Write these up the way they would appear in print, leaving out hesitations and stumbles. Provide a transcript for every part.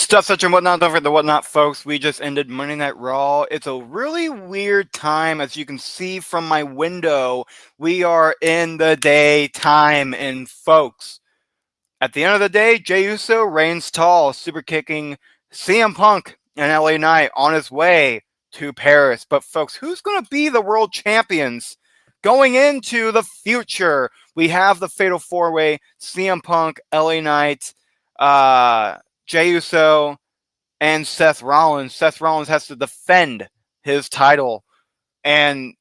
Stuff such and whatnot. Don't forget the whatnot, folks. We just ended Monday Night Raw. It's a really weird time, as you can see from my window. We are in the daytime, and folks, at the end of the day, Jey Uso reigns tall, super kicking CM Punk and LA Knight on his way to Paris. But folks, who's going to be the world champions going into the future? We have the Fatal 4-Way: CM Punk, LA Knight, Jey Uso, and Seth Rollins. Seth Rollins has to defend his title, and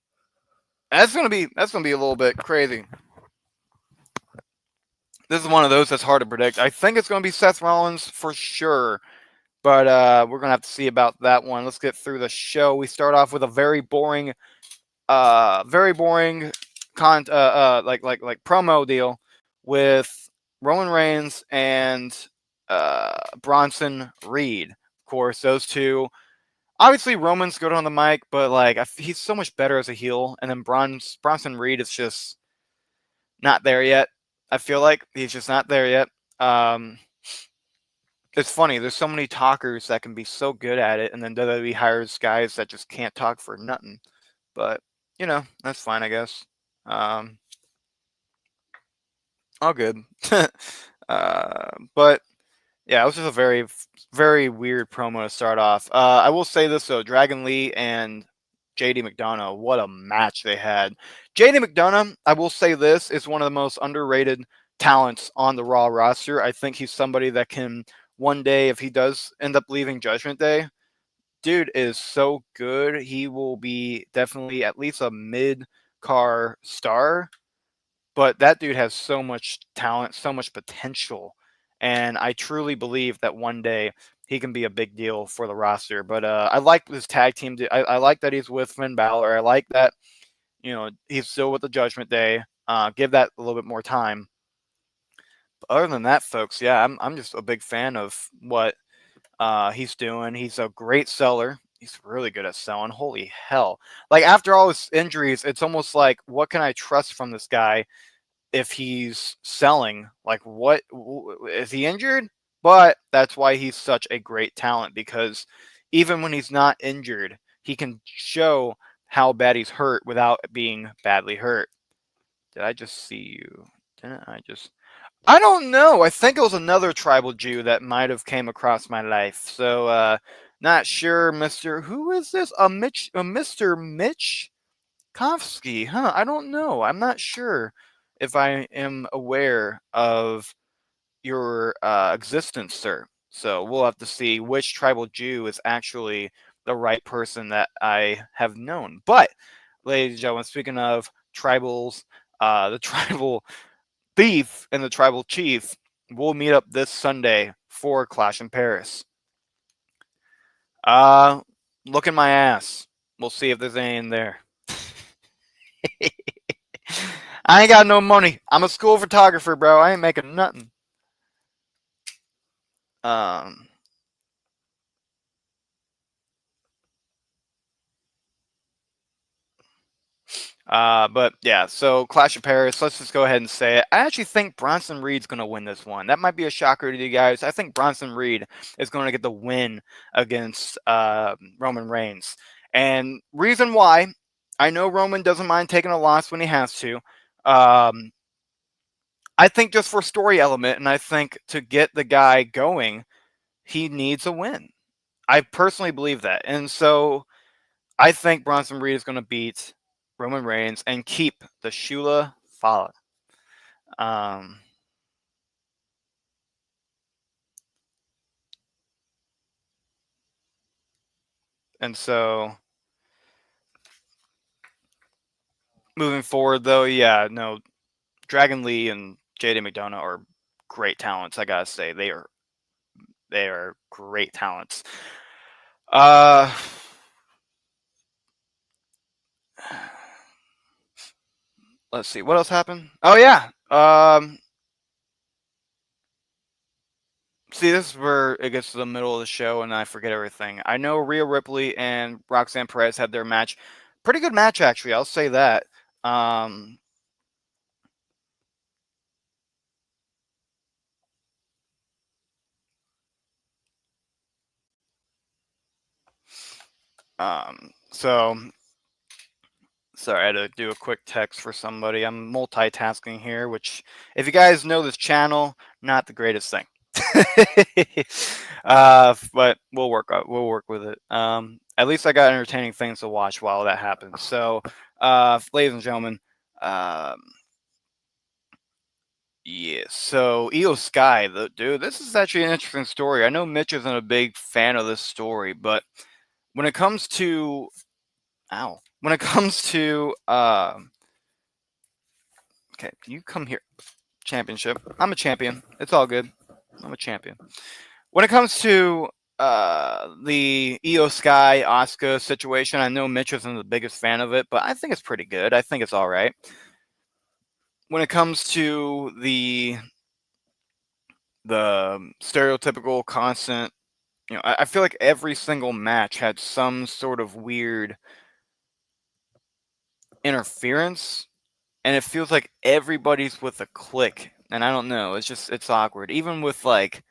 that's gonna be a little bit crazy. This is one of those that's hard to predict. I think it's gonna be Seth Rollins for sure, but we're gonna have to see about that one. Let's get through the show. We start off with a very boring like promo deal with Roman Reigns and Bronson Reed. Of course, those two. Obviously, Roman's good on the mic, but like he's so much better as a heel. And then Bronson Reed is just not there yet. I feel like he's just not there yet. Um, it's funny. There's so many talkers that can be so good at it, and then WWE hires guys that just can't talk for nothing. But that's fine, I guess. Um, all good. But yeah, it was just a very, very weird promo to start off. I will say this though: Dragon Lee and JD McDonough, what a match they had. JD McDonough, I will say this, is one of the most underrated talents on the Raw roster. I think he's somebody that can one day, if he does end up leaving Judgment Day, dude is so good. He will be definitely at least a mid-car star. But that dude has so much talent, so much potential. And I truly believe that one day he can be a big deal for the roster. But I like this tag team. I like that he's with Finn Balor. I like that, he's still with the Judgment Day. Give that a little bit more time. But other than that, folks, yeah, I'm just a big fan of what he's doing. He's a great seller. He's really good at selling. Holy hell. Like, after all his injuries, it's almost like, what can I trust from this guy if he's selling? Like, what is he injured? But that's why he's such a great talent, because even when he's not injured, he can show how bad he's hurt without being badly hurt. Did I just see you? Didn't I just? I don't know. I think it was another tribal Jew that might have came across my life. So, not sure, Mister. Who is this? A Mister Mitch Kovsky? Huh? I don't know. I'm not sure if I am aware of your existence, sir. So we'll have to see which tribal Jew is actually the right person that I have known. But, ladies and gentlemen, speaking of tribals, the tribal thief and the tribal chief will meet up this Sunday for Clash in Paris. Uh, Look in my ass. We'll see if there's any in there. I ain't got no money. I'm a school photographer, bro. I ain't making nothing. Um, but yeah, so Clash of Paris, let's just go ahead and say it. I actually think Bronson Reed's going to win this one. That might be a shocker to you guys. I think Bronson Reed is going to get the win against Roman Reigns. And reason why, I know Roman doesn't mind taking a loss when he has to. I think just for story element, and I think to get the guy going, he needs a win. I personally believe that. And so I think Bronson Reed is going to beat Roman Reigns and keep the Shula Fala. Um, and so moving forward, though, yeah, no, Dragon Lee and JD McDonough are great talents. I gotta say, they are great talents. Uh, let's see what else happened. Oh yeah. See, this is where it gets to the middle of the show and I forget everything. I know Rhea Ripley and Roxanne Perez had their match. Pretty good match, actually. I'll say that. Um, So sorry, I had to do a quick text for somebody. I'm multitasking here, which, if you guys know this channel, not the greatest thing. But we'll work with it. At least I got entertaining things to watch while that happens. So, ladies and gentlemen, um, yeah. So Io Sky, the dude, this is actually an interesting story. I know Mitch isn't a big fan of this story, but when it comes to, when it comes to, okay, you come here, championship. I'm a champion. It's all good. I'm a champion. When it comes to the Io Sky Asuka situation, I know Mitch isn't the biggest fan of it, but I think it's pretty good. I think it's all right. When it comes to the stereotypical constant, I feel like every single match had some sort of weird interference, and it feels like everybody's with a click, and I don't know. It's awkward. Even with like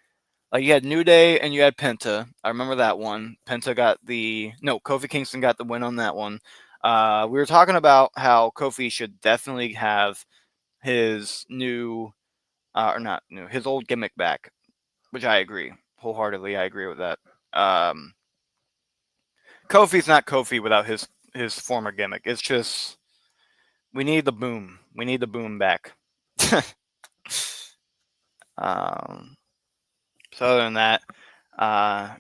you had New Day and you had Penta. I remember that one. Penta got Kofi Kingston got the win on that one. We were talking about how Kofi should definitely have his new, or not new, his old gimmick back, which I agree wholeheartedly. I agree with that. Um, Kofi's not Kofi without his former gimmick. It's just we need the boom. We need the boom back. um, so other than that,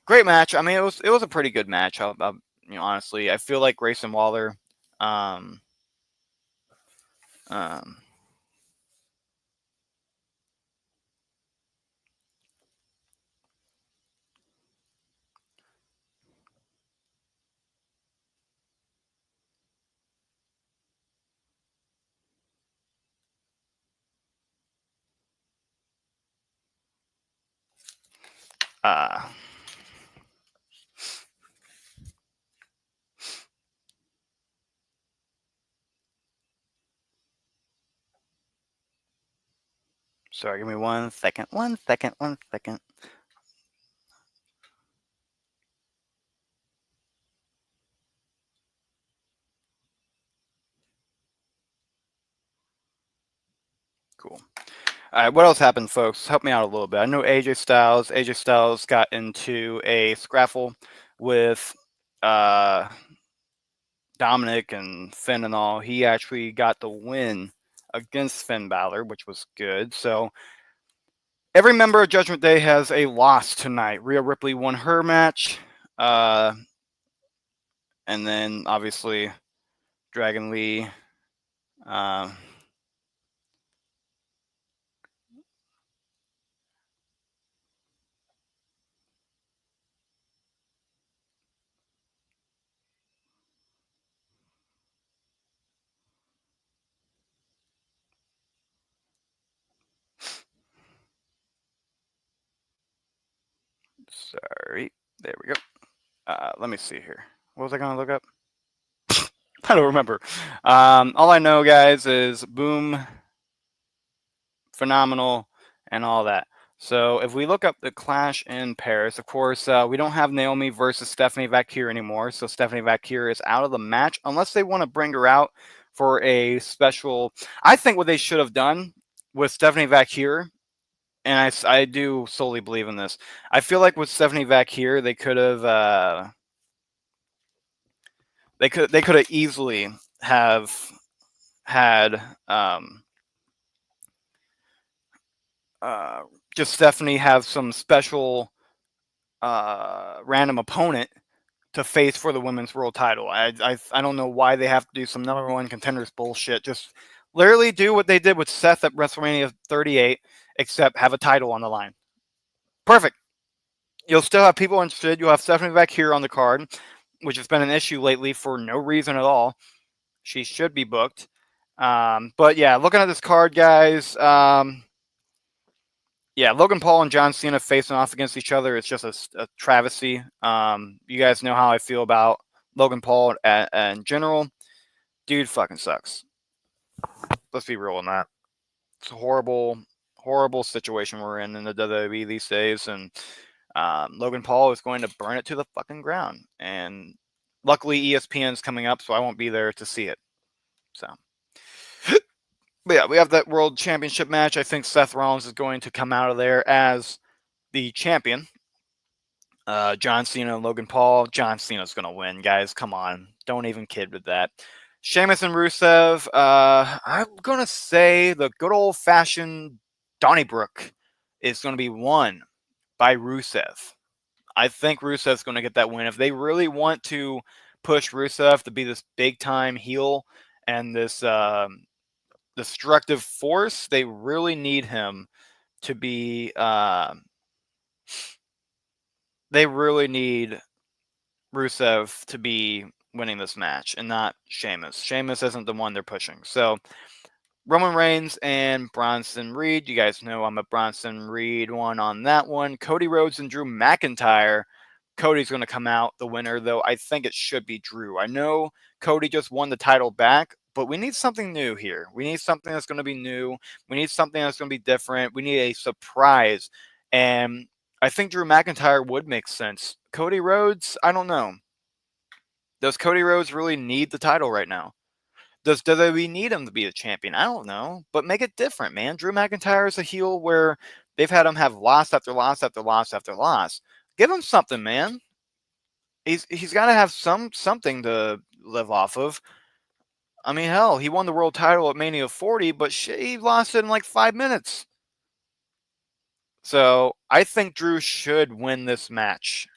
great match. I mean, it was a pretty good match. Honestly, I feel like Grayson Waller. Um, um, uh, sorry, give me 1 second. 1 second. 1 second. Cool. All right, what else happened, folks? Help me out a little bit. I know AJ Styles. AJ Styles got into a scraffle with uh, Dominic and Finn and all. He actually got the win against Finn Balor, which was good. So every member of Judgment Day has a loss tonight. Rhea Ripley won her match, uh, and then obviously Dragon Lee. Uh, sorry, there we go. Let me see here. What was I gonna look up? I don't remember. All I know, guys, is boom, phenomenal, and all that. So if we look up the Clash in Paris, of course, we don't have Naomi versus Stephanie Vakir anymore. So Stephanie Vakir is out of the match unless they want to bring her out for a special. I think what they should have done with Stephanie Vakir, and I do solely believe in this. I feel like with Stephanie Vakir, they could have they could have easily have had uh, just Stephanie have some special random opponent to face for the women's world title. I don't know why they have to do some number one contenders bullshit. Just literally do what they did with Seth at WrestleMania 38, except have a title on the line. Perfect. You'll still have people interested. You'll have Stephanie back here on the card, which has been an issue lately for no reason at all. She should be booked. But yeah, looking at this card, guys. Yeah, Logan Paul and John Cena facing off against each other. It's just a travesty. You guys know how I feel about Logan Paul in general. Dude fucking sucks. Let's be real on that. It's a horrible, horrible situation we're in the WWE these days, and Logan Paul is going to burn it to the fucking ground. And Luckily, ESPN's coming up, so I won't be there to see it. So, but yeah, we have that World Championship match. I think Seth Rollins is going to come out of there as the champion. John Cena and Logan Paul. John Cena's going to win, guys. Come on. Don't even kid with that. Sheamus and Rusev. I'm going to say the good old fashioned Donnybrook is going to be won by Rusev. I think Rusev's going to get that win. If they really want to push Rusev to be this big time heel and this destructive force, they really need him to be. They really need Rusev to be winning this match and not Sheamus. Sheamus isn't the one they're pushing. So Roman Reigns and Bronson Reed. You guys know I'm a Bronson Reed one on that one. Cody Rhodes and Drew McIntyre. Cody's going to come out the winner, though I think it should be Drew. I know Cody just won the title back, but we need something new here. We need something that's going to be new. We need something that's going to be different. We need a surprise. And I think Drew McIntyre would make sense. Cody Rhodes, I don't know. Does Cody Rhodes really need the title right now? Does WWE need him to be the champion? I don't know, but make it different, man. Drew McIntyre is a heel where they've had him have loss after loss after loss after loss. Give him something, man. He's got to have something to live off of. I mean, hell, he won the world title at Mania 40, but shit, he lost it in like 5 minutes. So I think Drew should win this match,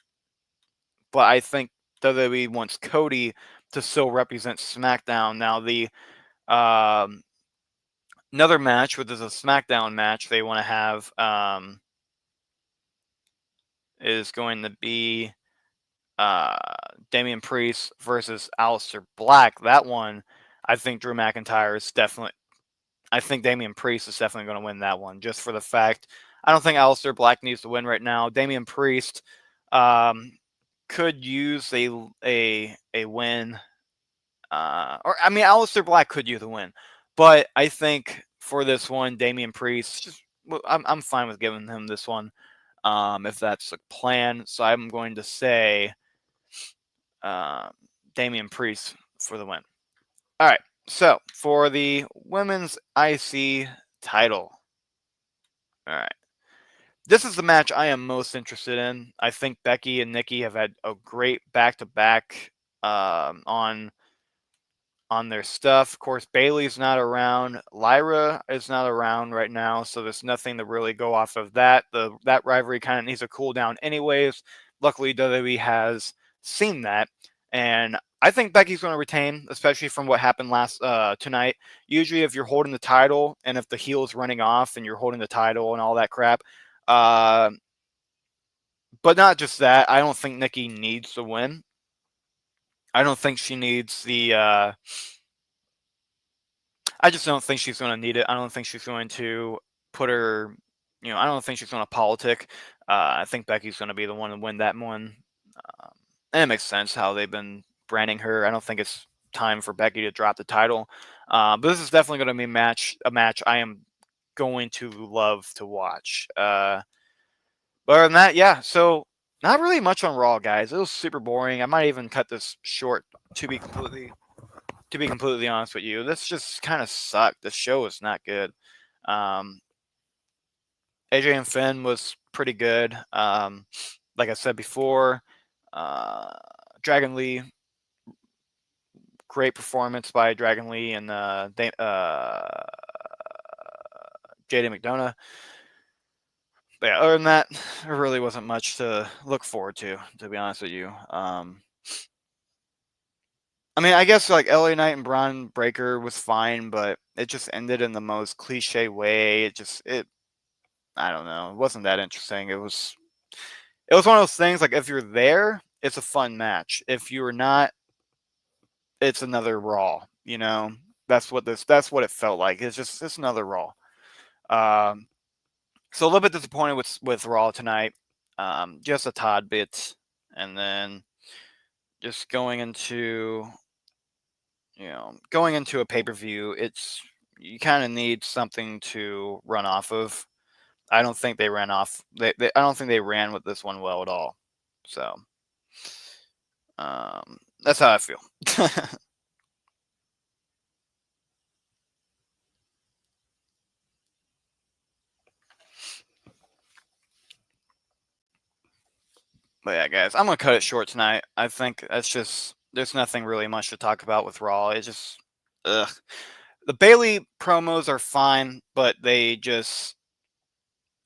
but I think WWE wants Cody to still represent SmackDown. Now the another match, which is a SmackDown match they want to have, is going to be Damian Priest versus Aleister Black. That one, I think Drew McIntyre is definitely. I think Damian Priest is definitely going to win that one, just for the fact. I don't think Aleister Black needs to win right now. Damian Priest could use a win. Or I mean, Aleister Black could use the win, but I think for this one, Damian Priest, I'm fine with giving him this one, if that's the plan. So I'm going to say Damian Priest for the win. All right. So for the women's IC title, all right. This is the match I am most interested in. I think Becky and Nikki have had a great back-to-back on their stuff. Of course, Bailey's not around. Lyra is not around right now, so there's nothing to really go off of that. That rivalry kind of needs to cool down anyways. Luckily, WWE has seen that, and I think Becky's going to retain, especially from what happened last tonight. Usually, if you're holding the title and if the heel is running off and you're holding the title and all that crap, but not just that, I don't think Nikki needs to win. I don't think she needs the. I just don't think she's going to need it. I don't think she's going to put her. I don't think she's going to politic. I think Becky's going to be the one to win that one. And it makes sense how they've been branding her. I don't think it's time for Becky to drop the title. But this is definitely going to be a match I am going to love to watch. But other than that, yeah. So not really much on Raw, guys. It was super boring. I might even cut this short to be completely honest with you. This just kind of sucked. The show was not good. AJ and Finn was pretty good. Like I said before, Dragon Lee, great performance by Dragon Lee and JD McDonough. But yeah, other than that, there really wasn't much to look forward to be honest with you. I mean, I guess like LA Knight and Braun Breaker was fine, but it just ended in the most cliche way. I don't know. It wasn't that interesting. It was one of those things like if you're there, it's a fun match. If you're not, it's another Raw. That's what it felt like. It's another Raw. So a little bit disappointed with Raw tonight. Just a tad bit, and then just going into a pay-per-view, you kind of need something to run off of. I don't think they ran off. I don't think they ran with this one well at all. So, That's how I feel. But yeah, guys, I'm gonna cut it short tonight. I think that's just there's nothing really much to talk about with Raw. It's just ugh. The Bailey promos are fine, but they just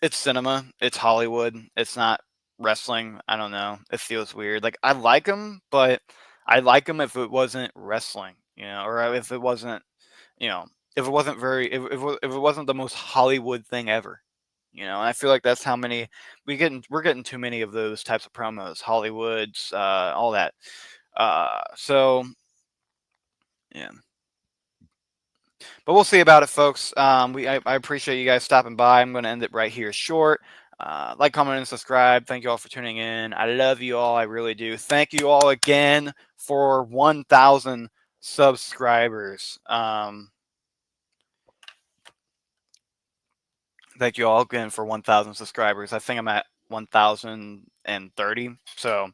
it's cinema, it's Hollywood, it's not wrestling. I don't know. It feels weird. Like I like them, but I like them if it wasn't wrestling, or if it wasn't, you know, if it wasn't if it wasn't the most Hollywood thing ever. And I feel like that's how many we're getting too many of those types of promos, Hollywoods, all that. So yeah, but we'll see about it, folks. I appreciate you guys stopping by. I'm going to end it right here short. Like, comment, and subscribe. Thank you all for tuning in. I love you all. I really do. Thank you all again for 1,000 subscribers. Thank you all again for 1,000 subscribers. I think I'm at 1,030. So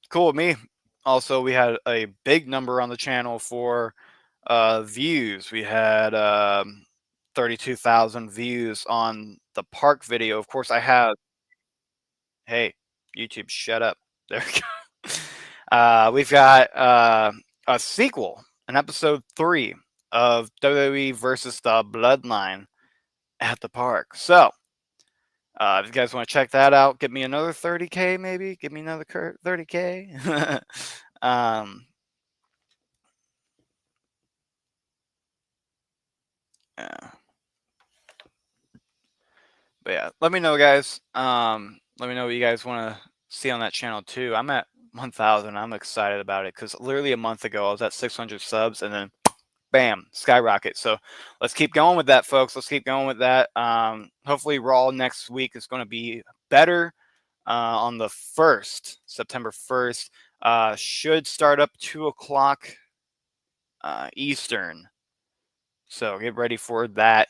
cool with me. Also, we had a big number on the channel for views. We had 32,000 views on the park video. Of course, I have. Hey, YouTube, shut up. There we go. We've got a sequel, an episode 3 of WWE versus the Bloodline at the park. So, if you guys want to check that out, get me another 30K, maybe. Give me another 30K. Yeah. But yeah, let me know, guys. Let me know what you guys want to see on that channel too. I'm at 1,000. I'm excited about it because literally a month ago I was at 600 subs, and then bam, skyrocket. So let's keep going with that, folks. Let's keep going with that. Hopefully, Raw next week is going to be better. On the 1st, September 1st, should start up 2 o'clock Eastern. So get ready for that,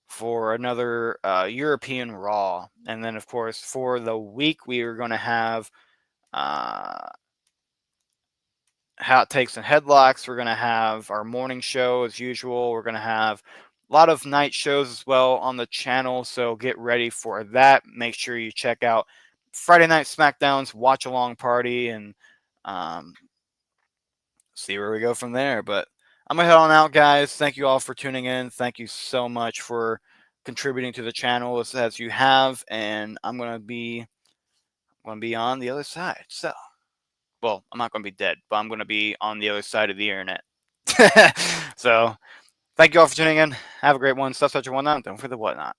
for another European Raw. And then, of course, for the week, we are going to have Hot Takes and Headlocks. We're going to have our morning show as usual. We're going to have a lot of night shows as well on the channel. So get ready for that. Make sure you check out Friday Night SmackDown's Watch Along Party and see where we go from there. But I'm going to head on out, guys. Thank you all for tuning in. Thank you so much for contributing to the channel as you have. And I'm going to be on the other side. So, well, I'm not going to be dead, but I'm going to be on the other side of the internet. So, thank you all for tuning in. Have a great one. Stuff such a whatnot. Don't forget the whatnot.